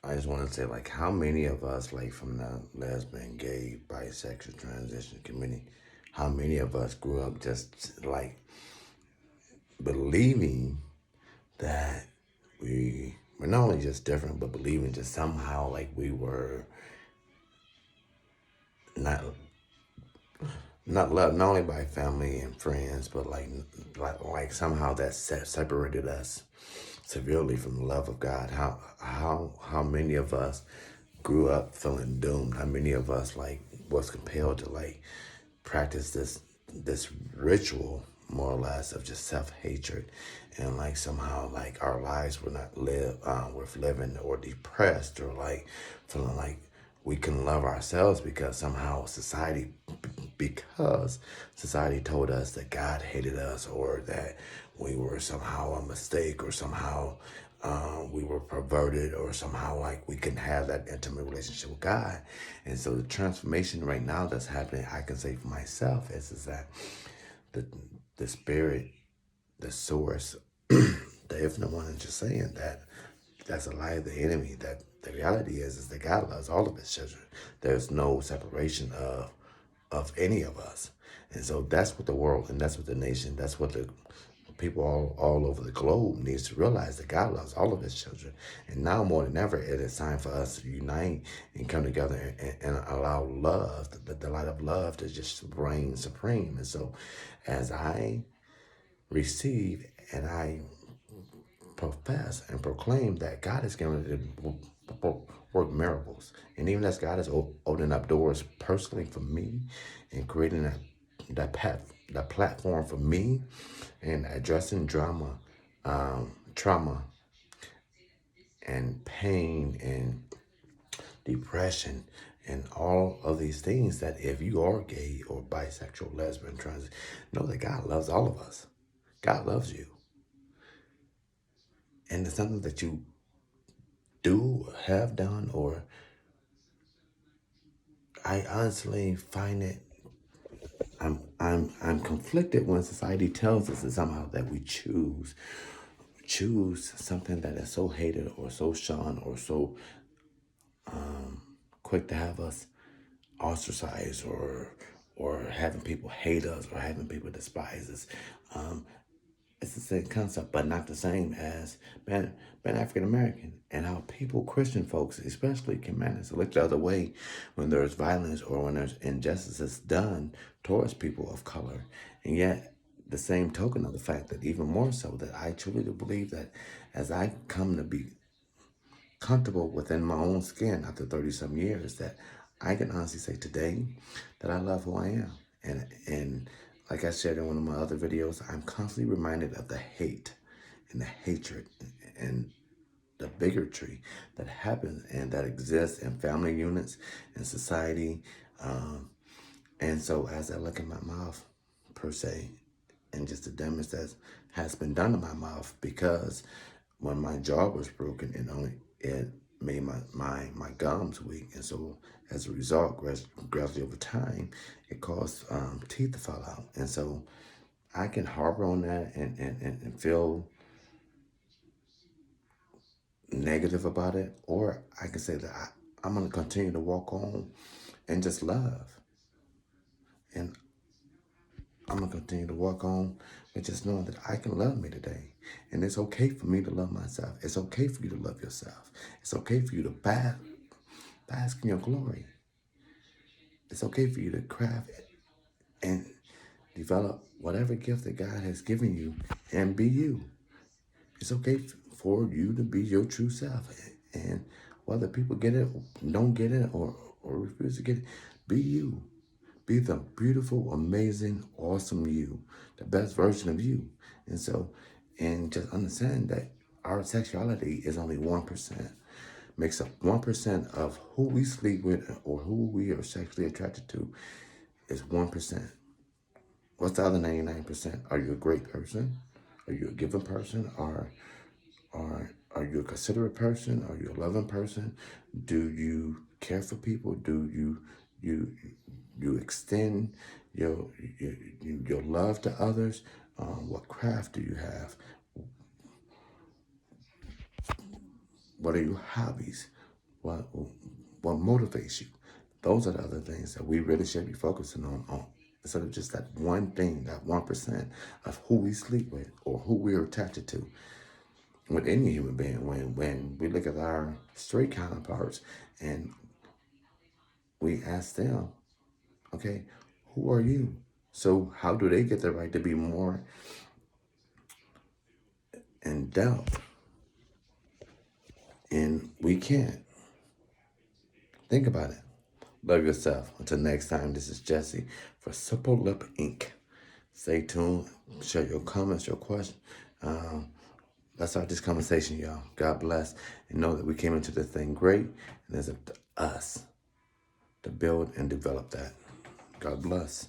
I just want to say, like, how many of us, like, from the lesbian, gay, bisexual, transition community, how many of us grew up just, like, believing that we were not only just different, but believing just somehow, like, we were not not loved not only by family and friends, but like somehow that separated us severely from the love of God. How many of us grew up feeling doomed? How many of us like was compelled to like practice this ritual more or less of just self-hatred, and like somehow like our lives were not worth living, or depressed, or like feeling like we can love ourselves because somehow because society told us that God hated us, or that we were somehow a mistake, or somehow we were perverted, or somehow like we couldn't have that intimate relationship with God. And so the transformation right now that's happening, I can say for myself, is that the the spirit, the source, the infinite one is just saying that that's a lie of the enemy. That the reality is that God loves all of his children. There's no separation of any of us. And so that's what the world, and that's what the nation, that's what the people all over the globe needs to realize, that God loves all of his children. And now more than ever, it is time for us to unite and come together and allow love, the light of love, to just reign supreme. And so as I receive and I profess and proclaim that God is going to work miracles. And even as God is opening up doors personally for me, and creating that platform for me, and addressing trauma, and pain, and depression, and all of these things, that if you are gay or bisexual, lesbian, trans, know that God loves all of us. God loves you. And it's something that you do, have done, or I honestly find it. I'm conflicted when society tells us that somehow that we choose something that is so hated, or so shunned, or so quick to have us ostracized, or having people hate us, or having people despise us. Um, it's the same concept, but not the same as being African American, and how people, Christian folks especially, can manage to look the other way when there's violence, or when there's injustices done towards people of color. And yet, the same token of the fact that, even more so, that I truly do believe that as I come to be comfortable within my own skin after 30 some years, that I can honestly say today that I love who I am. And like I said in one of my other videos, I'm constantly reminded of the hate and the hatred and the bigotry that happens and that exists in family units and society. Um, and so as I look at my mouth, per se, and just the damage that has been done to my mouth, because when my jaw was broken, it made my gums weak. And so as a result, gradually over time, it caused teeth to fall out. And so I can harbor on that, and feel negative about it, or I can say that I'm going to continue to walk on and just love. And I'm going to continue to walk on and just knowing that I can love me today. And it's okay for me to love myself. It's okay for you to love yourself. It's okay for you to bask in your glory. It's okay for you to craft it and develop whatever gift that God has given you, and be you. It's okay for you to be your true self. And whether people get it, don't get it, or refuse to get it, be you. Be the beautiful, amazing, awesome you, the best version of you. And so, and just understand that our sexuality is only 1%, makes up 1% of who we sleep with, or who we are sexually attracted to, is 1%. What's the other 99%? Are you a great person? Are you a giving person? Are you a considerate person? Are you a loving person? Do you care for people? Do you you extend your your, your love to others? What craft do you have? What are your hobbies? What what motivates you? Those are the other things that we really should be focusing on instead of just that one thing, that 1% of who we sleep with or who we're attached to with any human being. When we look at our straight counterparts and we ask them, okay, who are you? So how do they get the right to be more in depth? And we can't. Think about it. Love yourself. Until next time, this is Jesse for Simple Lip Inc. Stay tuned. Share your comments, your questions. Let's start this conversation, y'all. God bless. And know that we came into this thing great. And it's up to us to build and develop that. God bless.